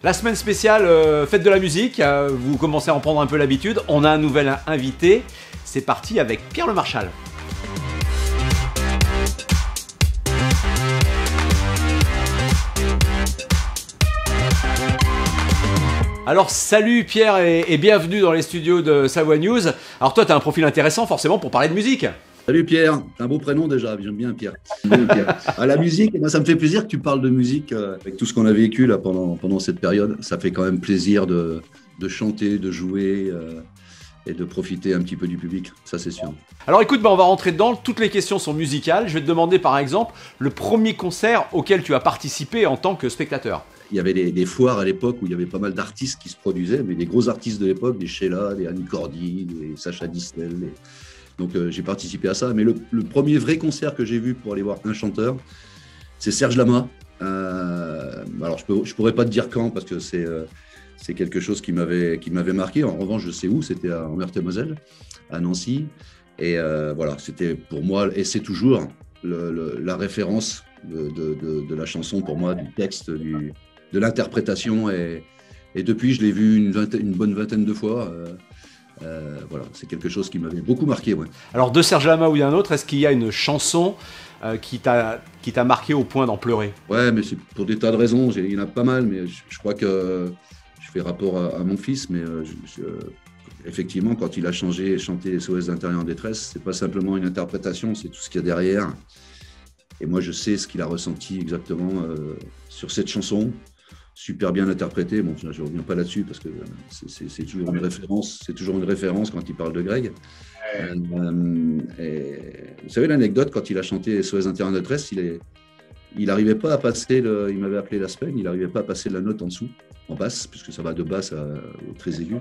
La semaine spéciale fête de la musique, vous commencez à en prendre un peu l'habitude. On a un nouvel invité. C'est parti avec Pierre Le Marchal. Alors salut Pierre et bienvenue dans les studios de Savoie News. Alors toi tu as un profil intéressant forcément pour parler de musique. Salut Pierre, c'est un beau prénom déjà, j'aime bien Pierre. À la musique, moi, ça me fait plaisir que tu parles de musique avec tout ce qu'on a vécu là, pendant cette période. Ça fait quand même plaisir de chanter, de jouer et de profiter un petit peu du public, ça c'est sûr. Alors écoute, on va rentrer dedans, toutes les questions sont musicales. Je vais te demander par exemple le premier concert auquel tu as participé en tant que spectateur. Il y avait des foires à l'époque où il y avait pas mal d'artistes qui se produisaient, mais des gros artistes de l'époque, des Sheila, des Annie Cordy, des Sacha Distel. Donc j'ai participé à ça, mais le premier vrai concert que j'ai vu pour aller voir un chanteur, c'est Serge Lama. Alors je pourrais pas te dire quand parce que c'est quelque chose qui m'avait marqué. En revanche, je sais où, c'était en Meurthe-et-Moselle, à Nancy. Et voilà, c'était pour moi, et c'est toujours la référence de la chanson pour moi, du texte, de l'interprétation. Et depuis, je l'ai vu une bonne vingtaine de fois. Voilà, c'est quelque chose qui m'avait beaucoup marqué. Ouais. Alors de Serge Lama ou d'un autre, est-ce qu'il y a une chanson qui t'a marqué au point d'en pleurer? Ouais, mais c'est pour des tas de raisons. Il y en a pas mal, mais je crois que je fais rapport à mon fils, mais effectivement, quand il a chanté SOS d'Intérieur en détresse, c'est pas simplement une interprétation, c'est tout ce qu'il y a derrière. Et moi, je sais ce qu'il a ressenti exactement sur cette chanson. Super bien interprété. Bon, je ne reviens pas là-dessus parce que c'est toujours une référence. C'est toujours une référence quand il parle de Greg. Vous savez l'anecdote, quand il a chanté SOS Intérieur en détresse, il n'arrivait pas à passer, il m'avait appelé la semaine, il n'arrivait pas à passer la note en dessous, en basse, puisque ça va de basse au très aigu.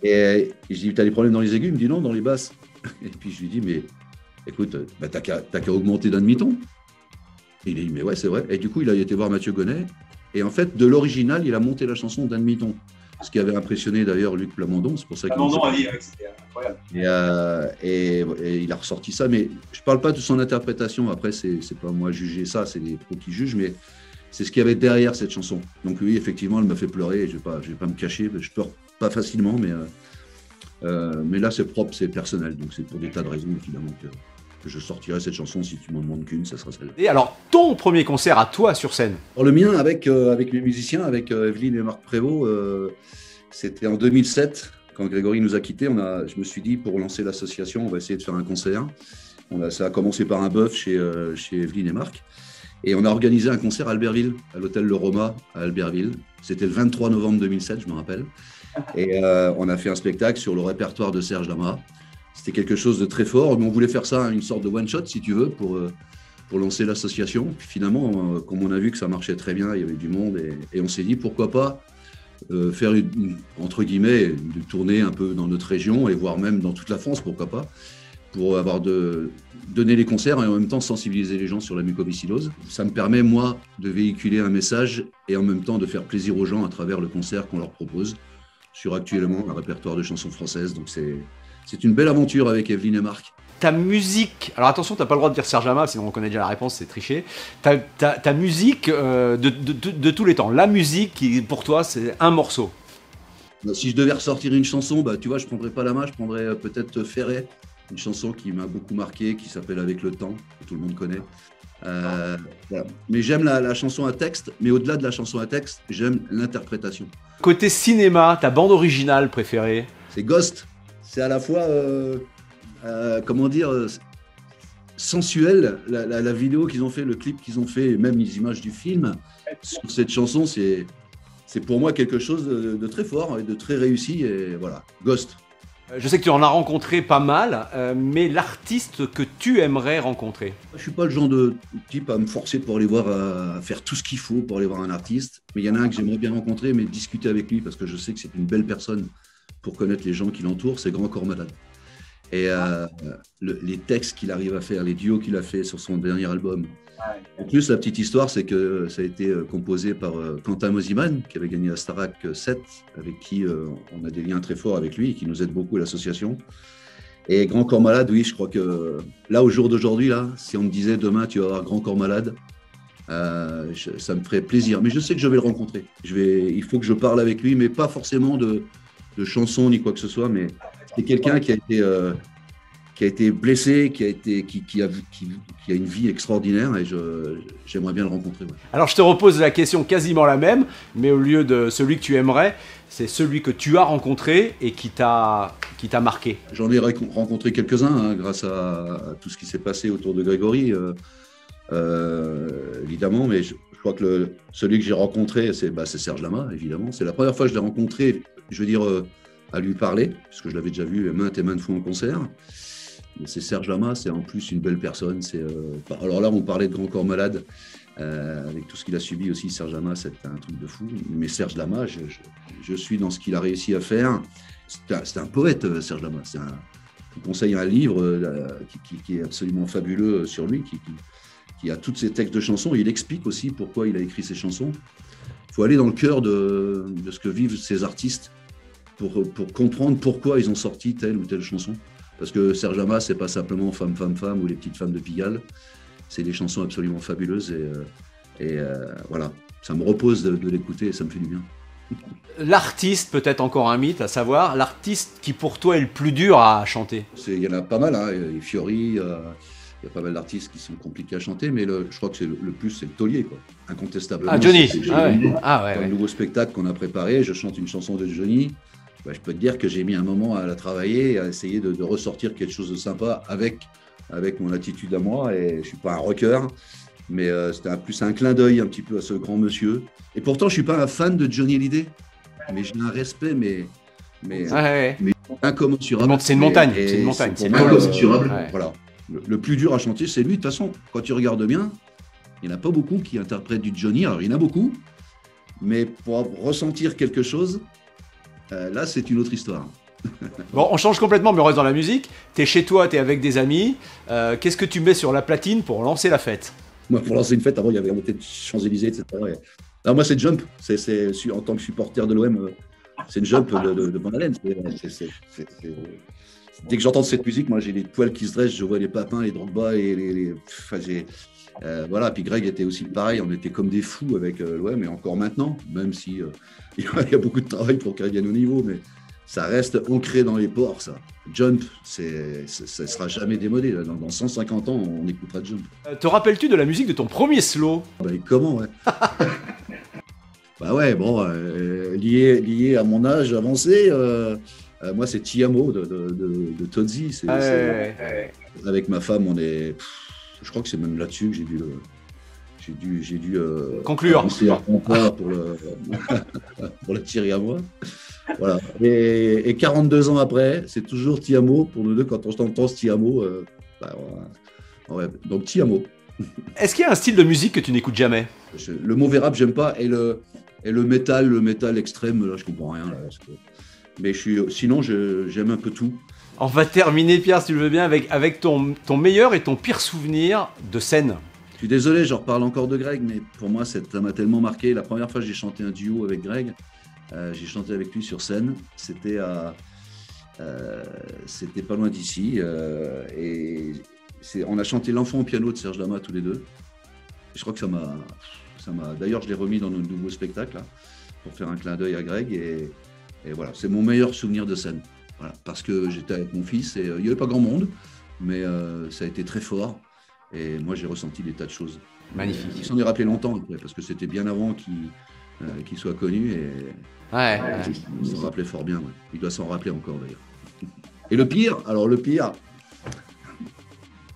Et je lui dis, t'as des problèmes dans les aigus? Il me dit non, dans les basses. Et puis je lui dis, mais écoute, t'as qu'à augmenter d'un demi-ton. Il dit, mais ouais, c'est vrai. Et du coup, il a été voir Mathieu Gonnet. Et en fait, de l'original, il a monté la chanson d'un demi-ton. Ce qui avait impressionné d'ailleurs Luc Plamondon. C'est pour ça qu'il c'était incroyable. Et il a ressorti ça. Mais je ne parle pas de son interprétation. Après, c'est pas moi juger ça, c'est les pros qui jugent. Mais c'est ce qu'il y avait derrière cette chanson. Donc oui, effectivement, elle m'a fait pleurer. Je vais pas me cacher. Je pleure pas facilement, mais là, c'est propre, c'est personnel. Donc c'est pour des tas de raisons, évidemment, que je sortirai cette chanson. Si tu m'en demandes qu'une, ça sera celle-là. Et alors, ton premier concert à toi sur scène? Alors, le mien avec mes musiciens, avec Evelyne et Marc Prévost, c'était en 2007, quand Grégory nous a quittés. Je me suis dit, pour lancer l'association, on va essayer de faire un concert. Ça a commencé par un bœuf chez Evelyne et Marc. Et on a organisé un concert à Albertville, à l'hôtel Le Roma à Albertville. C'était le 23 novembre 2007, je me rappelle. Et on a fait un spectacle sur le répertoire de Serge Lama. C'était quelque chose de très fort, mais on voulait faire ça, une sorte de one-shot, si tu veux, pour lancer l'association. Puis finalement, comme on a vu que ça marchait très bien, il y avait du monde, et on s'est dit, pourquoi pas faire entre guillemets, une tournée un peu dans notre région, et voire même dans toute la France, pourquoi pas, pour donner les concerts et en même temps sensibiliser les gens sur la mucoviscidose. Ça me permet, moi, de véhiculer un message et en même temps de faire plaisir aux gens à travers le concert qu'on leur propose sur actuellement un répertoire de chansons françaises. Donc c'est une belle aventure avec Evelyne et Marc. Ta musique, alors attention, tu n'as pas le droit de dire Serge Lama, sinon on connaît déjà la réponse, c'est tricher. Ta musique de tous les temps, la musique qui pour toi c'est un morceau. Si je devais ressortir une chanson, tu vois, je ne prendrais pas la main, je prendrais peut-être Ferret, une chanson qui m'a beaucoup marqué, qui s'appelle Avec le temps, que tout le monde connaît. Voilà. Mais j'aime la chanson à texte, mais au-delà de la chanson à texte, j'aime l'interprétation. Côté cinéma, ta bande originale préférée? C'est Ghost. C'est à la fois, sensuel, la vidéo qu'ils ont fait, le clip qu'ils ont fait, et même les images du film. Sur cette chanson, c'est pour moi quelque chose de très fort et de très réussi. Et voilà, Ghost. Je sais que tu en as rencontré pas mal, mais l'artiste que tu aimerais rencontrer? Je ne suis pas le genre de type à me forcer pour aller voir, à faire tout ce qu'il faut pour aller voir un artiste. Mais il y en a un que j'aimerais bien rencontrer, mais discuter avec lui, parce que je sais que c'est une belle personne pour connaître les gens qui l'entourent, c'est Grand Corps Malade. Et les textes qu'il arrive à faire, les duos qu'il a fait sur son dernier album. En plus, la petite histoire, c'est que ça a été composé par Quentin Mosiman, qui avait gagné la Starac 7, avec qui on a des liens très forts avec lui et qui nous aide beaucoup à l'association. Et Grand Corps Malade, oui, je crois que là, au jour d'aujourd'hui, là, si on me disait demain, tu vas avoir Grand Corps Malade, Ça me ferait plaisir. Mais je sais que je vais le rencontrer. Il faut que je parle avec lui, mais pas forcément de chansons ni quoi que ce soit. Mais c'est quelqu'un qui a été blessé, qui a une vie extraordinaire et j'aimerais bien le rencontrer. Ouais. Alors je te repose la question quasiment la même, mais au lieu de celui que tu aimerais, c'est celui que tu as rencontré et qui t'a marqué. J'en ai rencontré quelques-uns hein, grâce à tout ce qui s'est passé autour de Grégory, évidemment, mais je crois que celui que j'ai rencontré, c'est Serge Lama, évidemment. C'est la première fois que je l'ai rencontré, je veux dire, à lui parler, parce que je l'avais déjà vu maintes et maintes fois en concert. C'est Serge Lama, c'est en plus une belle personne. Alors là, on parlait de Grand Corps Malade, avec tout ce qu'il a subi aussi. Serge Lama, c'est un truc de fou. Mais Serge Lama, je suis dans ce qu'il a réussi à faire. C'est un poète, Serge Lama. Je vous conseille un livre qui est absolument fabuleux sur lui, qui a tous ses textes de chansons. Il explique aussi pourquoi il a écrit ces chansons. Il faut aller dans le cœur de ce que vivent ces artistes pour comprendre pourquoi ils ont sorti telle ou telle chanson. Parce que Serge Lama, c'est pas simplement Femme, Femme, Femme ou Les Petites Femmes de Pigalle. C'est des chansons absolument fabuleuses et voilà, ça me repose de l'écouter et ça me fait du bien. L'artiste, peut-être encore un mythe, à savoir l'artiste qui pour toi est le plus dur à chanter. Il y en a pas mal, hein. Il y a Fiori, il y a pas mal d'artistes qui sont compliqués à chanter, mais je crois que c'est le plus, c'est le taulier, quoi. Incontestablement. Ah, Johnny. Dans le nouveau spectacle qu'on a préparé, je chante une chanson de Johnny. Je peux te dire que j'ai mis un moment à la travailler, à essayer de ressortir quelque chose de sympa avec mon attitude à moi. Et je ne suis pas un rocker, mais c'était plus un clin d'œil un petit peu à ce grand monsieur. Et pourtant, je ne suis pas un fan de Johnny Hallyday, mais j'ai un respect, mais incommensurable. C'est une montagne. C'est une montagne. C'est incommensurable. Voilà. Le plus dur à chanter, c'est lui. De toute façon, quand tu regardes bien, il n'y en a pas beaucoup qui interprètent du Johnny. Alors, il y en a beaucoup, mais pour ressentir quelque chose, là, c'est une autre histoire. Bon, on change complètement, mais on reste dans la musique. T'es chez toi, t'es avec des amis. Qu'est-ce que tu mets sur la platine pour lancer la fête? Moi, pour lancer une fête, avant, il y avait la montée de Champs-Élysées, etc. Alors, moi, c'est Jump. En tant que supporter de l'OM, c'est une Jump de Van Halen. Dès que j'entends cette musique, moi, j'ai les poils qui se dressent, je vois les Papins, les Drogba, voilà, puis Greg était aussi pareil, on était comme des fous avec l'OM, et encore maintenant, même si il y a beaucoup de travail pour qu'il revienne au niveau, mais ça reste ancré dans les pores, ça. Jump, ça ne sera jamais démodé. Dans 150 ans, on écoutera Jump. Te rappelles-tu de la musique de ton premier slow? Comment, ouais. Ouais, bon, lié à mon âge avancé, moi, c'est Ti Amo de Tozzi. Avec ma femme, je crois que c'est même là-dessus que j'ai dû conclure pour l'attirer à moi. Voilà. Et 42 ans après, c'est toujours Ti Amo pour nous deux. Quand on entend ce Ti Amo, donc Ti Amo. Est-ce qu'il y a un style de musique que tu n'écoutes jamais? Le mauvais rap, j'aime pas, et le métal extrême, là, je comprends rien. Là, mais sinon, j'aime un peu tout. On va terminer, Pierre, si tu le veux bien, avec ton meilleur et ton pire souvenir de scène. Je suis désolé, j'en reparle encore de Greg, mais pour moi, ça m'a tellement marqué. La première fois que j'ai chanté un duo avec Greg, j'ai chanté avec lui sur scène. C'était pas loin d'ici. On a chanté L'Enfant au piano de Serge Lama tous les deux. Je crois que ça m'a. D'ailleurs, je l'ai remis dans notre nouveau spectacle là, pour faire un clin d'œil à Greg. Et voilà, c'est mon meilleur souvenir de scène. Voilà, parce que j'étais avec mon fils et il n'y avait pas grand monde, mais ça a été très fort. Et moi, j'ai ressenti des tas de choses. Magnifique. Il s'en est rappelé longtemps après, parce que c'était bien avant qu'il soit connu. Et il s'en rappelait fort bien. Ouais. Il doit s'en rappeler encore d'ailleurs. Et le pire,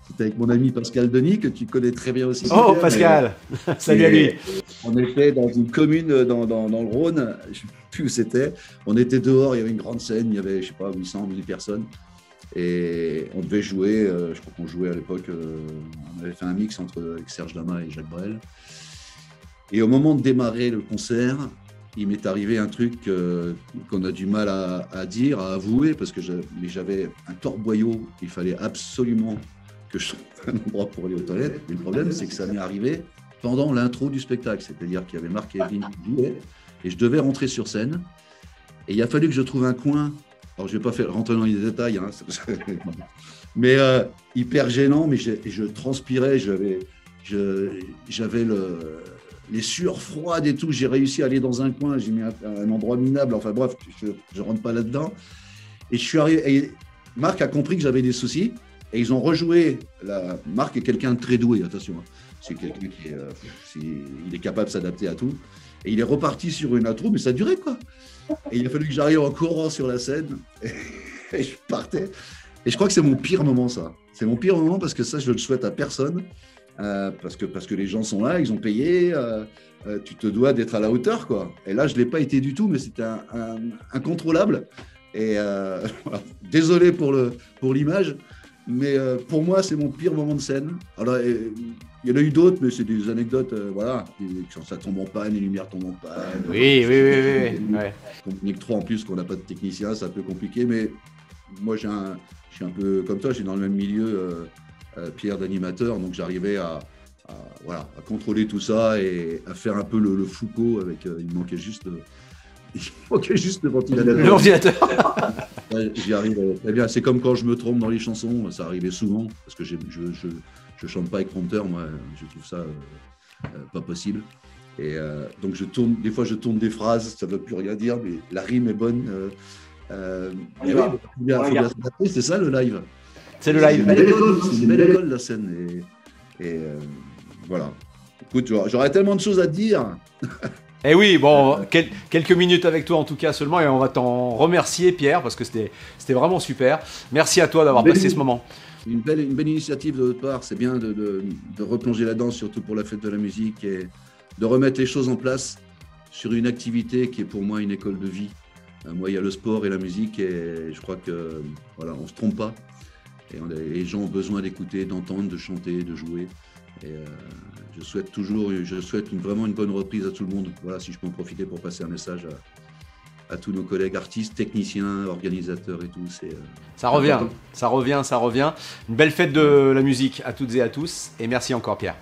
c'était avec mon ami Pascal Denis, que tu connais très bien aussi. Oh, Pascal. Salut à lui. On était dans une commune dans le Rhône, je ne sais plus où c'était. On était dehors, il y avait une grande scène, il y avait, je sais pas, 800, 1000 personnes. Et on devait jouer, je crois qu'on jouait à l'époque, on avait fait un mix avec Serge Lama et Jacques Brel. Et au moment de démarrer le concert, il m'est arrivé un truc qu'on a du mal à dire, à avouer, parce que j'avais un torboyau, il fallait absolument que je trouve un endroit pour aller aux toilettes. Mais le problème, c'est que ça m'est arrivé pendant l'intro du spectacle, c'est-à-dire qu'il y avait Marc et Evelyne qui jouaient, et je devais rentrer sur scène. Et il a fallu que je trouve un coin. Alors, je ne vais pas rentrer dans les détails, hein, mais hyper gênant, mais je transpirais, J'avais les sueurs froides et tout. J'ai réussi à aller dans un coin. J'ai mis un endroit minable. Enfin bref, je ne rentre pas là-dedans. Et je suis arrivé. Et Marc a compris que j'avais des soucis. Et ils ont rejoué. Marc est quelqu'un de très doué, attention. C'est quelqu'un il est capable de s'adapter à tout. Et il est reparti sur une intro, mais ça durait quoi. Et il a fallu que j'arrive en courant sur la scène. Et je partais. Et je crois que c'est mon pire moment, ça. C'est mon pire moment parce que ça, je ne le souhaite à personne. Parce que les gens sont là, ils ont payé. Tu te dois d'être à la hauteur, quoi. Et là, je ne l'ai pas été du tout, mais c'était incontrôlable. Et voilà. Désolé pour l'image, mais pour moi, c'est mon pire moment de scène. Alors, il y en a eu d'autres, mais c'est des anecdotes, voilà. Quand ça tombe en panne, les lumières tombent en panne. Oui. Ouais. Nick 3 en plus, qu'on n'a pas de technicien, c'est un peu compliqué, mais moi, je suis un peu comme toi, je suis dans le même milieu, Pierre, d'animateur, donc j'arrivais à contrôler tout ça et à faire un peu le Foucault avec. Il manquait juste le ventilateur. Le ventilateur. J'y arrive très bien. C'est comme quand je me trompe dans les chansons, ça arrivait souvent, parce que je chante pas avec prompteur, moi, je trouve ça pas possible. Et donc des fois je tourne des phrases, ça ne veut plus rien dire, mais la rime est bonne. Il faut bien s'adapter, c'est ça le live. C'est le live. C'est une belle école la scène. Et voilà. Écoute, j'aurais tellement de choses à te dire. Eh oui, bon, quelques minutes avec toi en tout cas seulement, et on va t'en remercier, Pierre, parce que c'était vraiment super. Merci à toi d'avoir passé ce moment. Une belle initiative de votre part. C'est bien de replonger là-dedans, surtout pour la fête de la musique, et de remettre les choses en place sur une activité qui est pour moi une école de vie. Moi, il y a le sport et la musique, et je crois que voilà, on se trompe pas. Et les gens ont besoin d'écouter, d'entendre, de chanter, de jouer. Et je souhaite vraiment une bonne reprise à tout le monde. Voilà, si je peux en profiter pour passer un message à tous nos collègues artistes, techniciens, organisateurs et tout. Ça revient. Une belle fête de la musique à toutes et à tous. Et merci encore, Pierre.